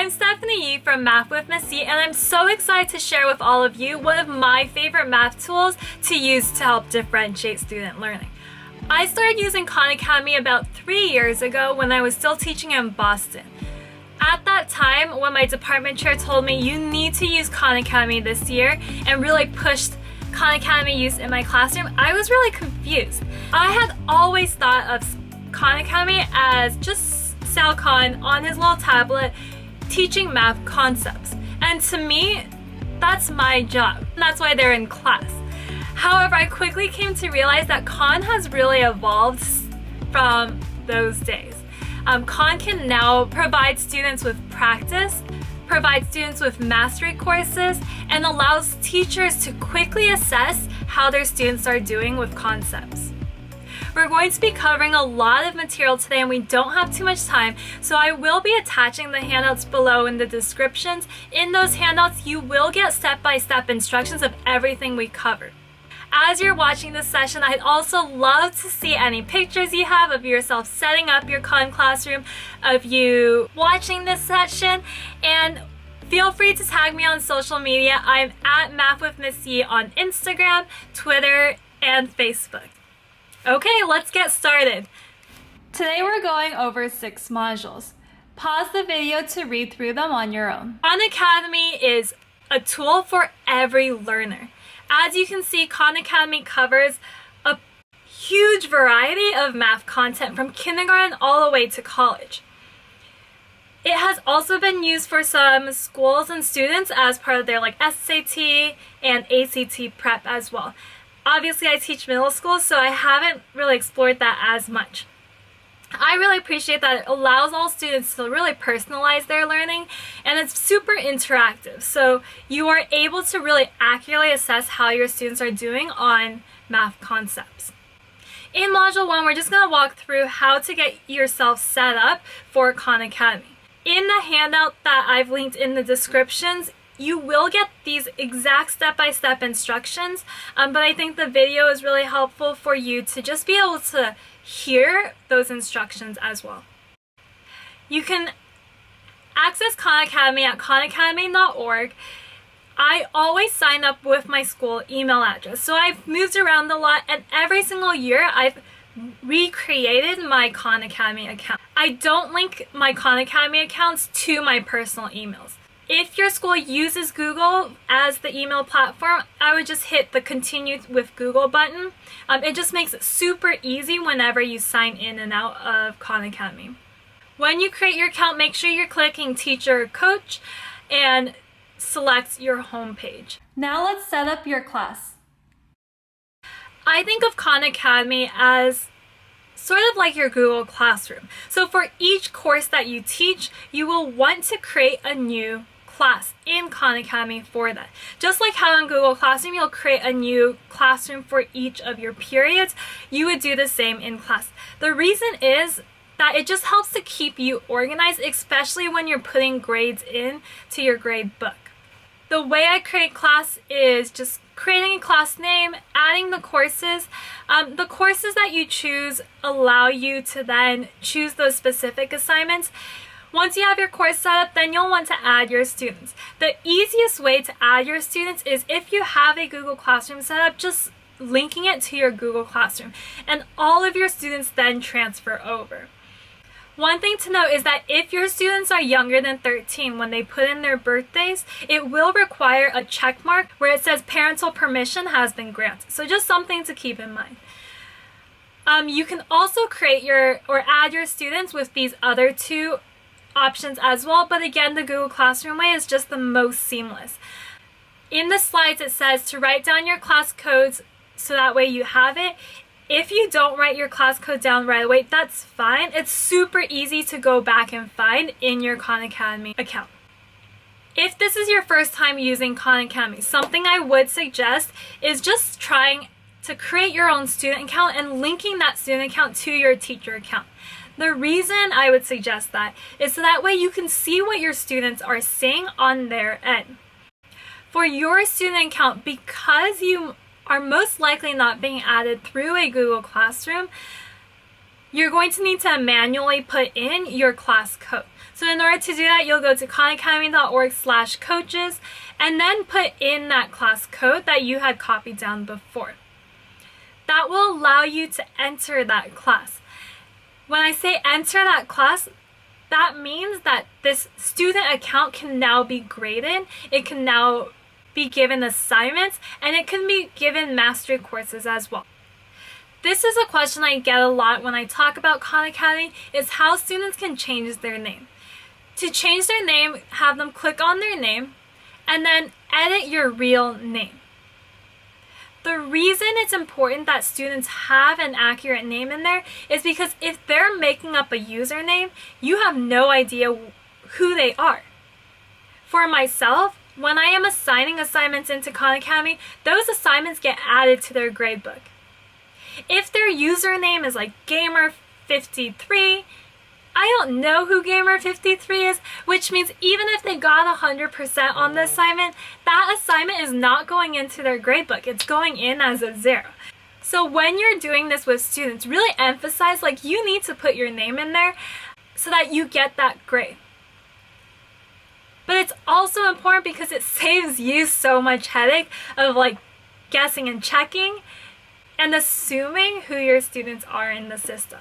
I'm Stephanie Yi from Math with Miss Yi, and I'm so excited to share with all of you one of my favorite math tools to use to help differentiate student learning. I started using Khan Academy about 3 years ago when I was still teaching in Boston. At that time, when my department chair told me you need to use Khan Academy this year and really pushed Khan Academy use in my classroom, I was really confused. I had always thought of Khan Academy as just Sal Khan on his little tablet teaching math concepts. And to me, that's my job. That's why they're in class. However, I quickly came to realize that Khan has really evolved from those days. Khan can now provide students with practice, provide students with mastery courses, and allows teachers to quickly assess how their students are doing with concepts. We're going to be covering a lot of material today and we don't have too much time, so I will be attaching the handouts below in the descriptions. In those handouts, you will get step-by-step instructions of everything we covered. As you're watching this session, I'd also love to see any pictures you have of yourself setting up your Khan classroom, of you watching this session, and feel free to tag me on social media. I'm at Math with Miss Yi on Instagram, Twitter, and Facebook. Okay, let's get started. Today we're going over 6 modules. Pause the video to read through them on your own. Khan Academy is a tool for every learner. As you can see, Khan Academy covers a huge variety of math content from kindergarten all the way to college. It has also been used for some schools and students as part of their SAT and ACT prep as well. Obviously, I teach middle school, so I haven't really explored that as much. I really appreciate that it allows all students to really personalize their learning, and it's super interactive, so you are able to really accurately assess how your students are doing on math concepts. In Module 1, we're just going to walk through how to get yourself set up for Khan Academy. In the handout that I've linked in the descriptions, you will get these exact step-by-step instructions, but I think the video is really helpful for you to just be able to hear those instructions as well. You can access Khan Academy at khanacademy.org. I always sign up with my school email address, so I've moved around a lot, and every single year I've recreated my Khan Academy account. I don't link my Khan Academy accounts to my personal emails. If your school uses Google as the email platform, I would just hit the Continue with Google button. It just makes it super easy whenever you sign in and out of Khan Academy. When you create your account, make sure you're clicking Teacher or Coach and select your home page. Now let's set up your class. I think of Khan Academy as sort of like your Google Classroom. So for each course that you teach, you will want to create a new class in Khan Academy for that. Just like how in Google Classroom you'll create a new classroom for each of your periods, you would do the same in class. The reason is that it just helps to keep you organized, especially when you're putting grades in to your grade book. The way I create class is just creating a class name, adding the courses. The courses that you choose allow you to then choose those specific assignments. Once you have your course set up, then you'll want to add your students. The easiest way to add your students is if you have a Google Classroom set up, just linking it to your Google Classroom, and all of your students then transfer over. One thing to note is that if your students are younger than 13 when they put in their birthdays, it will require a check mark where it says parental permission has been granted. So just something to keep in mind. You can also create or add your students with these other 2 options as well, but again, the Google Classroom way is just the most seamless. In the slides, it says to write down your class codes so that way you have it. If you don't write your class code down right away, that's fine. It's super easy to go back and find in your Khan Academy account. If this is your first time using Khan Academy, something I would suggest is just trying to create your own student account and linking that student account to your teacher account. The reason I would suggest that is so that way you can see what your students are seeing on their end. For your student account, because you are most likely not being added through a Google Classroom, you're going to need to manually put in your class code. So in order to do that, you'll go to khanacademy.org/coaches and then put in that class code that you had copied down before. That will allow you to enter that class. When I say enter that class, that means that this student account can now be graded, it can now be given assignments, and it can be given mastery courses as well. This is a question I get a lot when I talk about Khan Academy, is how students can change their name. To change their name, have them click on their name and then edit your real name. The reason it's important that students have an accurate name in there is because if they're making up a username, you have no idea who they are. For myself, when I am assigning assignments into Khan Academy, those assignments get added to their gradebook. If their username is like Gamer53, I don't know who Gamer53 is, which means even if they got 100% on the assignment, that assignment is not going into their gradebook. It's going in as a 0. So when you're doing this with students, really emphasize like you need to put your name in there so that you get that grade. But it's also important because it saves you so much headache of like guessing and checking and assuming who your students are in the system.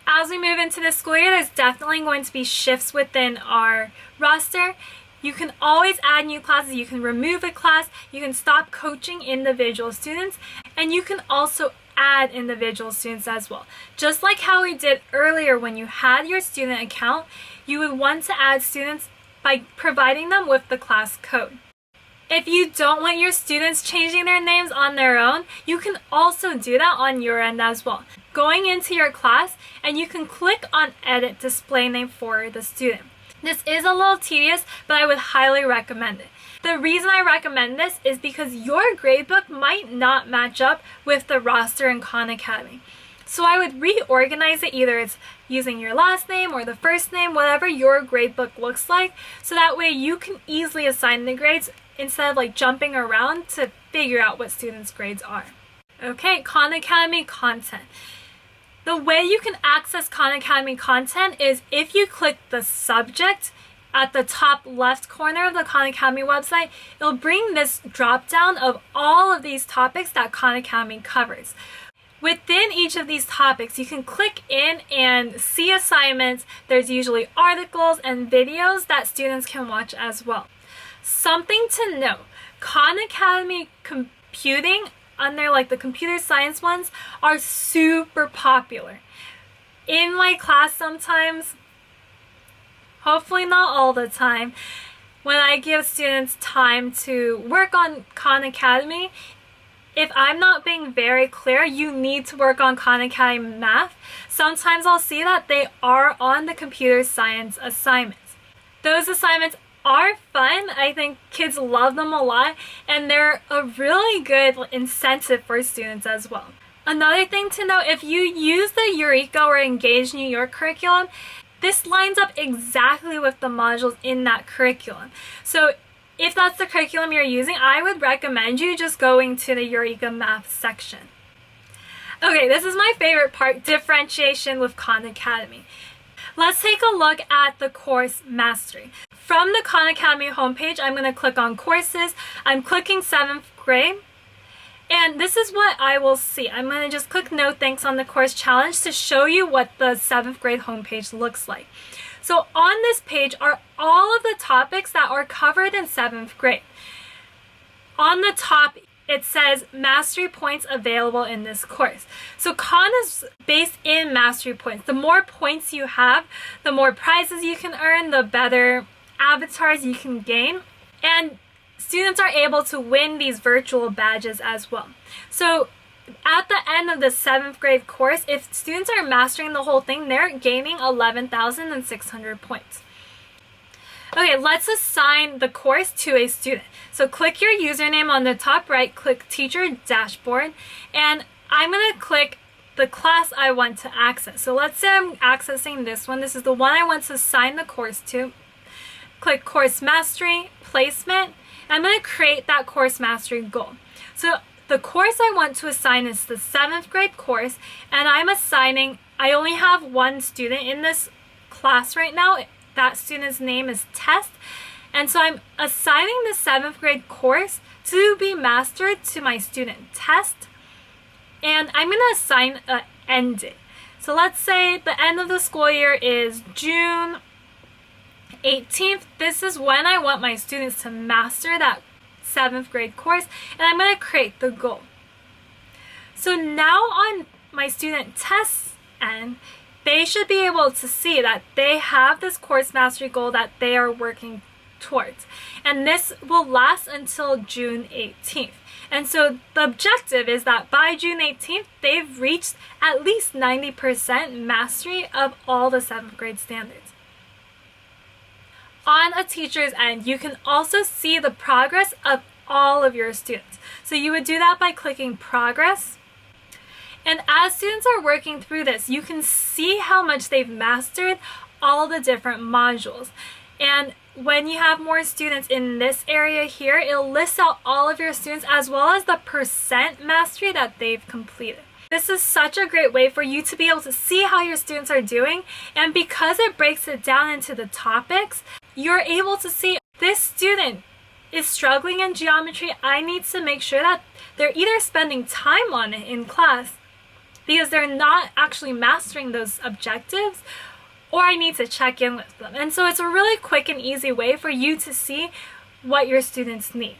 As we move into the school year, there's definitely going to be shifts within our roster. You can always add new classes, you can remove a class, you can stop coaching individual students, and you can also add individual students as well. Just like how we did earlier when you had your student account, you would want to add students by providing them with the class code. If you don't want your students changing their names on their own, you can also do that on your end as well. Going into your class, and you can click on Edit Display Name for the student. This is a little tedious, but I would highly recommend it. The reason I recommend this is because your gradebook might not match up with the roster in Khan Academy. So I would reorganize it, either it's using your last name or the first name, whatever your gradebook looks like, so that way you can easily assign the grades instead of like jumping around to figure out what students' grades are. Okay, Khan Academy content. The way you can access Khan Academy content is if you click the subject at the top left corner of the Khan Academy website, it'll bring this drop down of all of these topics that Khan Academy covers. Within each of these topics, you can click in and see assignments. There's usually articles and videos that students can watch as well. Something to know, Khan Academy computing under like the computer science ones are super popular. In my class sometimes, hopefully not all the time, when I give students time to work on Khan Academy, if I'm not being very clear, you need to work on Khan Academy math, sometimes I'll see that they are on the computer science assignments. Those assignments are fun. I think kids love them a lot, and they're a really good incentive for students as well. Another thing to note, if you use the Eureka or Engage New York curriculum, this lines up exactly with the modules in that curriculum. So if that's the curriculum you're using, I would recommend you just going to the Eureka Math section. Okay, this is my favorite part, differentiation with Khan Academy. Let's take a look at the course mastery. From the Khan Academy homepage, I'm going to click on courses. I'm clicking 7th grade. And this is what I will see. I'm going to just click no thanks on the course challenge to show you what the 7th grade homepage looks like. So on this page are all of the topics that are covered in 7th grade. On the top, it says mastery points available in this course. So Khan is based in mastery points. The more points you have, the more prizes you can earn, the better avatars you can gain. And students are able to win these virtual badges as well. So at the end of the 7th grade course, if students are mastering the whole thing, they're gaining 11,600 points. Okay, let's assign the course to a student. So click your username on the top right, click Teacher Dashboard, and I'm going to click the class I want to access. So let's say I'm accessing this one. This is the one I want to assign the course to. Click Course Mastery, Placement, and I'm going to create that Course Mastery goal. So The course I want to assign is the 7th grade course, and I only have one student in this class right now. That student's name is Test. And so I'm assigning the 7th grade course to be mastered to my student Test. And I'm going to assign an end date. So let's say the end of the school year is June 18th. This is when I want my students to master that 7th grade course, and I'm going to create the goal. So now on my student Test's end, they should be able to see that they have this course mastery goal that they are working towards. And this will last until June 18th. And so the objective is that by June 18th, they've reached at least 90% mastery of all the 7th grade standards. On a teacher's end, you can also see the progress of all of your students. So you would do that by clicking Progress. And as students are working through this, you can see how much they've mastered all the different modules. And when you have more students in this area here, it'll list out all of your students as well as the percent mastery that they've completed. This is such a great way for you to be able to see how your students are doing, and because it breaks it down into the topics, you're able to see this student is struggling in geometry. I need to make sure that they're either spending time on it in class because they're not actually mastering those objectives, or I need to check in with them. And so it's a really quick and easy way for you to see what your students need.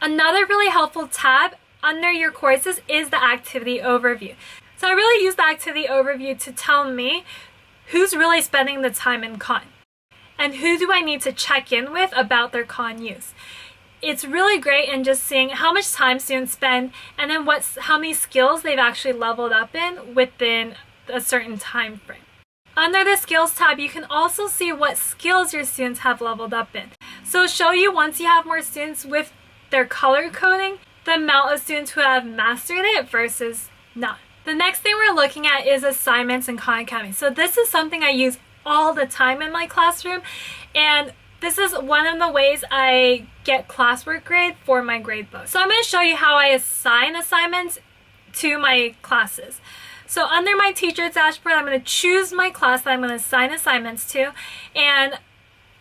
Another really helpful tab under your courses is the activity overview. So I really use the activity overview to tell me who's really spending the time in Khan and who do I need to check in with about their Khan use. It's really great in just seeing how much time students spend and then how many skills they've actually leveled up in within a certain time frame. Under the Skills tab, you can also see what skills your students have leveled up in. So it'll show you once you have more students with their color coding, the amount of students who have mastered it versus not. The next thing we're looking at is assignments in Khan Academy. So this is something I use all the time in my classroom, and this is one of the ways I get classwork grade for my gradebook. So I'm going to show you how I assign assignments to my classes. So under my teacher dashboard, I'm going to choose my class that I'm going to assign assignments to, and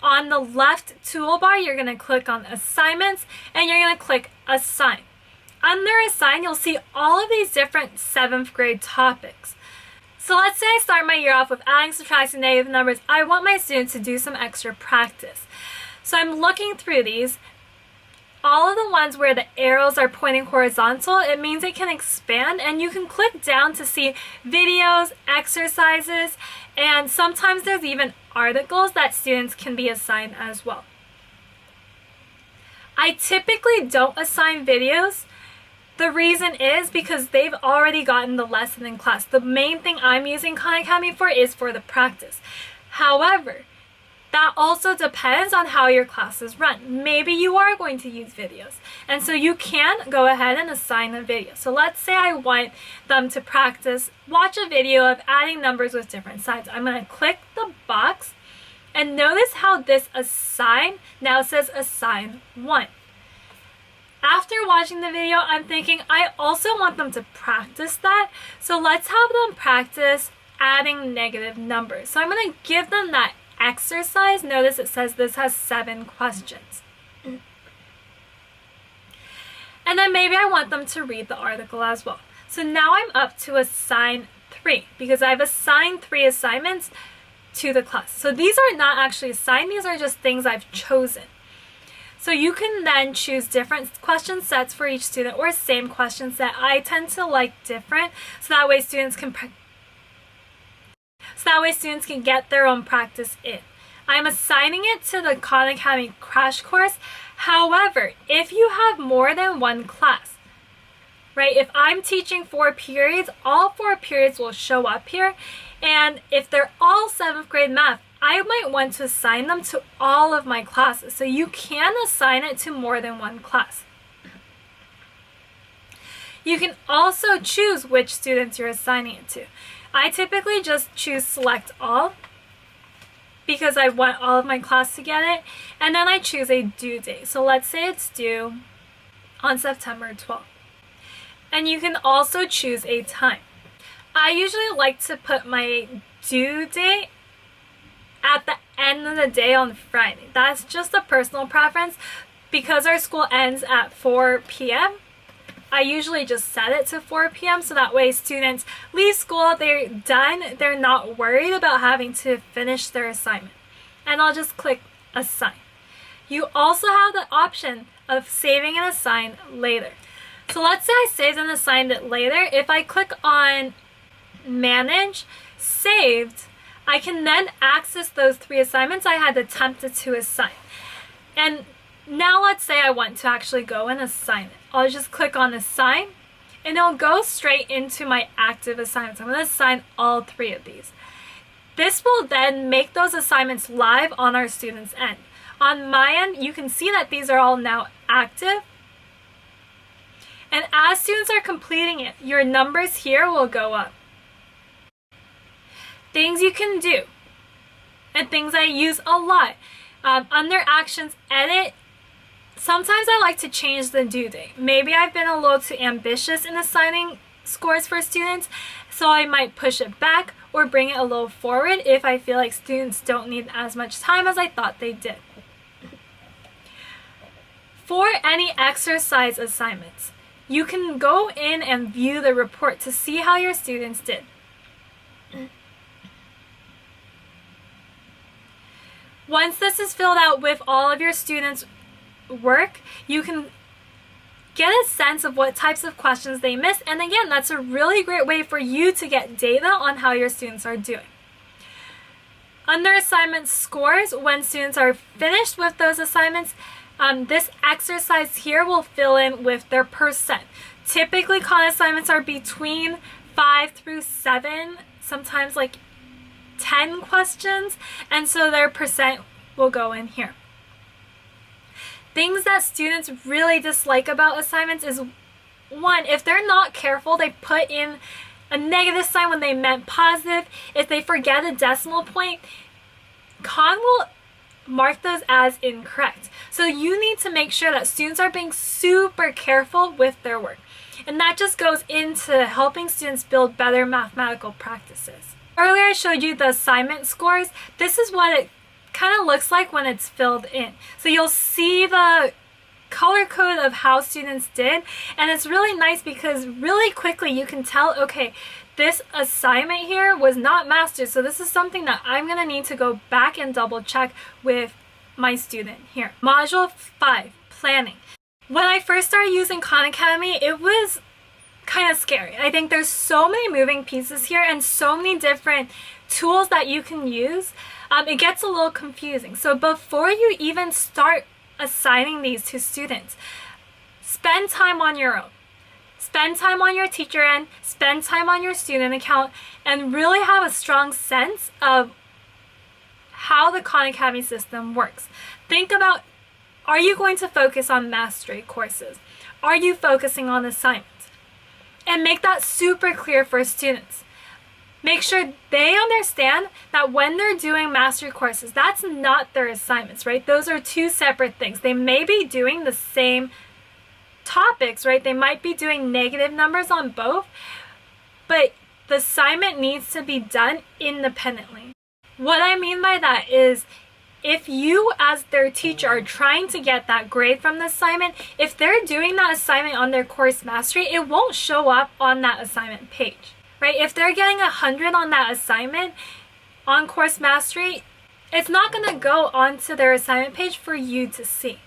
on the left toolbar, you're going to click on assignments and you're going to click assign. Under assign, you'll see all of these different 7th grade topics. So let's say I start my year off with adding, subtracting, negative numbers. I want my students to do some extra practice. So I'm looking through these. All of the ones where the arrows are pointing horizontal, it means it can expand, and you can click down to see videos, exercises, and sometimes there's even articles that students can be assigned as well. I typically don't assign videos. The reason is because they've already gotten the lesson in class. The main thing I'm using Khan Academy for is for the practice. However, that also depends on how your classes run. Maybe you are going to use videos, and so you can go ahead and assign a video. So let's say I want them to practice, watch a video of adding numbers with different sides. I'm going to click the box, and notice how this assign now says assign 1. After watching the video, I'm thinking I also want them to practice that. So let's have them practice adding negative numbers. So I'm going to give them that exercise. Notice it says this has 7 questions. And then maybe I want them to read the article as well. So now I'm up to assign 3 because I've assigned 3 assignments to the class. So these are not actually assigned, these are just things I've chosen. So you can then choose different question sets for each student or same question set. I tend to like different so that way students can get their own practice in. I'm assigning it to the Khan Academy crash course. However, if you have more than one class, right? If I'm teaching 4 periods, all 4 periods will show up here. And if they're all 7th grade math, I might want to assign them to all of my classes. So you can assign it to more than one class. You can also choose which students you're assigning it to. I typically just choose select all because I want all of my class to get it. And then I choose a due date. So let's say it's due on September 12th. And you can also choose a time. I usually like to put my due date at the end of the day on Friday. That's just a personal preference. Because our school ends at 4 p.m., I usually just set it to 4 p.m. so that way students leave school, they're done, they're not worried about having to finish their assignment. And I'll just click assign. You also have the option of saving and assign later. So let's say I saved and assigned it later. If I click on manage, saved, I can then access those 3 assignments I had attempted to assign. And now let's say I want to actually go and assign it. I'll just click on assign and it'll go straight into my active assignments. I'm going to assign all 3 of these. This will then make those assignments live on our students' end. On my end, you can see that these are all now active. And as students are completing it, your numbers here will go up. Things you can do, and things I use a lot. Under actions, edit. Sometimes I like to change the due date. Maybe I've been a little too ambitious in assigning scores for students, so I might push it back or bring it a little forward if I feel like students don't need as much time as I thought they did. For any exercise assignments, you can go in and view the report to see how your students did. Once this is filled out with all of your students' work, you can get a sense of what types of questions they missed. And again, that's a really great way for you to get data on how your students are doing. Under assignment scores, when students are finished with those assignments, this exercise here will fill in with their percent. Typically, Khan assignments are between 5 through 7, sometimes like 10 questions, and so their percent will go in here. Things that students really dislike about assignments is, one, if they're not careful, they put in a negative sign when they meant positive. If they forget a decimal point, Khan will mark those as incorrect. So you need to make sure that students are being super careful with their work. And that just goes into helping students build better mathematical practices. Earlier I showed you the assignment scores. This is what it kind of looks like when it's filled in. So you'll see the color code of how students did, and it's really nice because really quickly you can tell, okay, this assignment here was not mastered, so this is something that I'm going to need to go back and double check with my student here. Module 5, planning. When I first started using Khan Academy, it was kind of scary. I think there's so many moving pieces here and so many different tools that you can use. It gets a little confusing. So before you even start assigning these to students, spend time on your own. Spend time on your teacher end, spend time on your student account, and really have a strong sense of how the Khan Academy system works. Think about, are you going to focus on mastery courses? Are you focusing on assignments? And make that super clear for students. Make sure they understand that when they're doing mastery courses, that's not their assignments, right? Those are 2 separate things. They may be doing the same topics, right? They might be doing negative numbers on both, but the assignment needs to be done independently. What I mean by that is, if you as their teacher are trying to get that grade from the assignment, if they're doing that assignment on their course mastery, it won't show up on that assignment page, right? If they're getting 100 on that assignment on course mastery, it's not going to go onto their assignment page for you to see.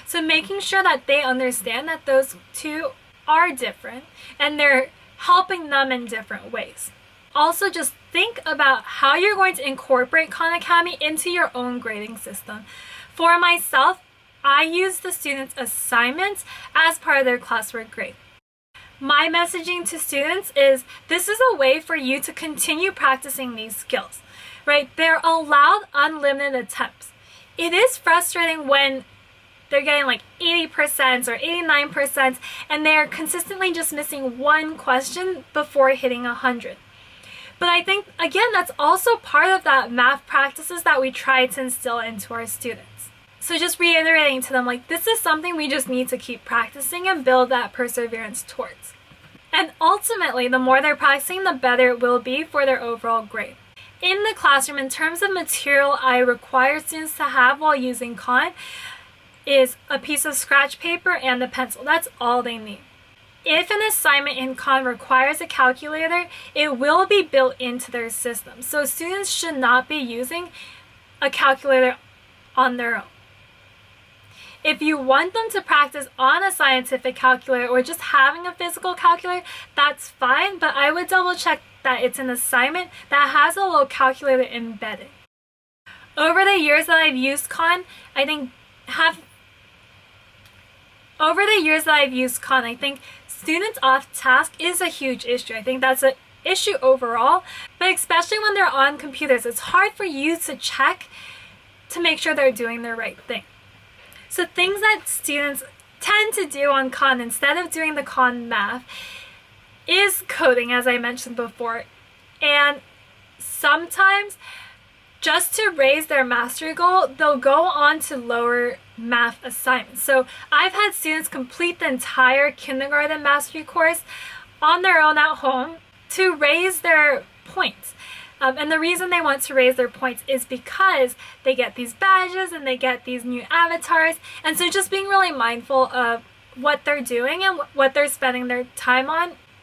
So making sure that they understand that those 2 are different and they're helping them in different ways. Also, just think about how you're going to incorporate Khan Academy into your own grading system. For myself, I use the students' assignments as part of their classwork grade. My messaging to students is, this is a way for you to continue practicing these skills, right? They're allowed unlimited attempts. It is frustrating when they're getting like 80% or 89% and they're consistently just missing 1 question before hitting 100. But I think, again, that's also part of that math practices that we try to instill into our students. So just reiterating to them, like, this is something we just need to keep practicing and build that perseverance towards. And ultimately, the more they're practicing, the better it will be for their overall grade. In the classroom, in terms of material I require students to have while using Khan is a piece of scratch paper and a pencil. That's all they need. If an assignment in Khan requires a calculator, it will be built into their system. So students should not be using a calculator on their own. If you want them to practice on a scientific calculator or just having a physical calculator, that's fine, but I would double check that it's an assignment that has a little calculator embedded. Over the years that I've used Khan, I think students off task is a huge issue. I think that's an issue overall, but especially when they're on computers, it's hard for you to check to make sure they're doing the right thing. So things that students tend to do on Khan instead of doing the Khan math is coding, as I mentioned before. And sometimes, just to raise their mastery goal, they'll go on to lower math assignments. So I've had students complete the entire kindergarten mastery course on their own at home to raise their points. And the reason they want to raise their points is because they get these badges and they get these new avatars. And so just being really mindful of what they're doing and what they're spending their time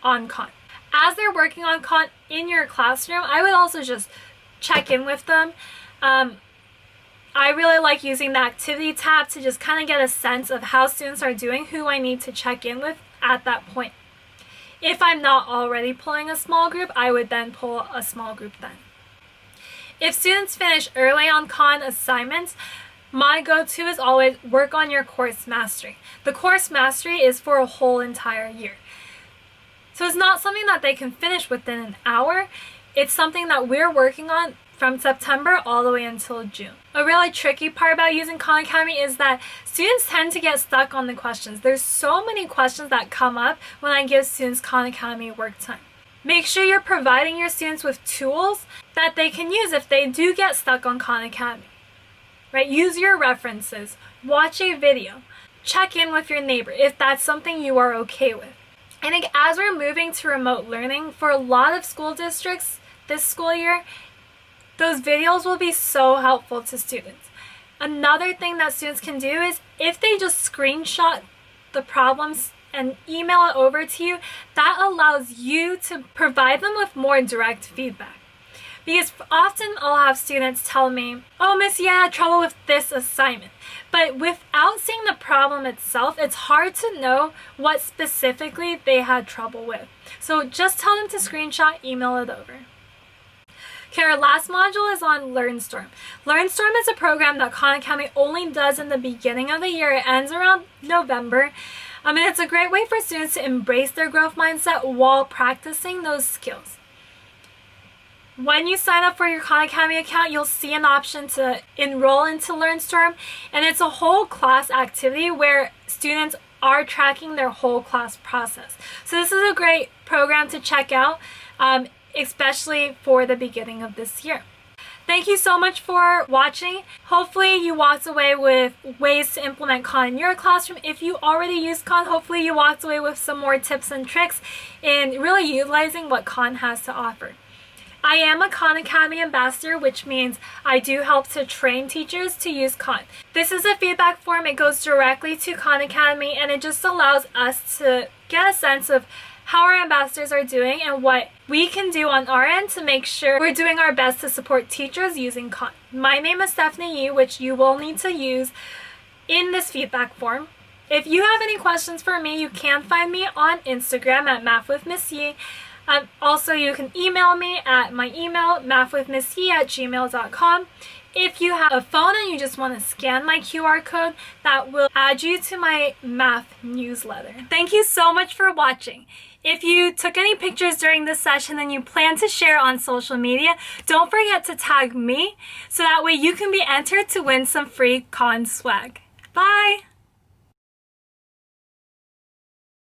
on Khan. As they're working on Khan in your classroom, I would also just check in with them. I really like using the activity tab to just kind of get a sense of how students are doing, who I need to check in with at that point. If I'm not already pulling a small group, I would then pull a small group then. If students finish early on Khan assignments, my go-to is always work on your course mastery. The course mastery is for a whole entire year. So it's not something that they can finish within an hour. It's something that we're working on from September all the way until June. A really tricky part about using Khan Academy is that students tend to get stuck on the questions. There's so many questions that come up when I give students Khan Academy work time. Make sure you're providing your students with tools that they can use if they do get stuck on Khan Academy. Right? Use your references, watch a video, check in with your neighbor if that's something you are okay with. I think as we're moving to remote learning, for a lot of school districts this school year, those videos will be so helpful to students. Another thing that students can do is if they just screenshot the problems and email it over to you, that allows you to provide them with more direct feedback. Because often I'll have students tell me, oh, Miss, yeah, I had trouble with this assignment. But without seeing the problem itself, it's hard to know what specifically they had trouble with. So just tell them to screenshot, email it over. Okay, our last module is on LearnStorm. LearnStorm is a program that Khan Academy only does in the beginning of the year. It ends around November. And it's a great way for students to embrace their growth mindset while practicing those skills. When you sign up for your Khan Academy account, you'll see an option to enroll into LearnStorm, and it's a whole class activity where students are tracking their whole class process. So this is a great program to check out, especially for the beginning of this year. Thank you so much for watching. Hopefully you walked away with ways to implement Khan in your classroom. If you already use Khan, hopefully you walked away with some more tips and tricks in really utilizing what Khan has to offer. I am a Khan Academy ambassador, which means I do help to train teachers to use Khan. This is a feedback form. It goes directly to Khan Academy, and it just allows us to get a sense of how our ambassadors are doing and what we can do on our end to make sure we're doing our best to support teachers using Khan. My name is Stephanie Yi, which you will need to use in this feedback form. If you have any questions for me, you can find me on Instagram at mathwithmissyi. Also, you can email me at my email, mathwithmissyi@gmail.com. If you have a phone and you just want to scan my QR code, that will add you to my math newsletter. Thank you so much for watching. If you took any pictures during this session and you plan to share on social media, don't forget to tag me so that way you can be entered to win some free Khan swag. Bye!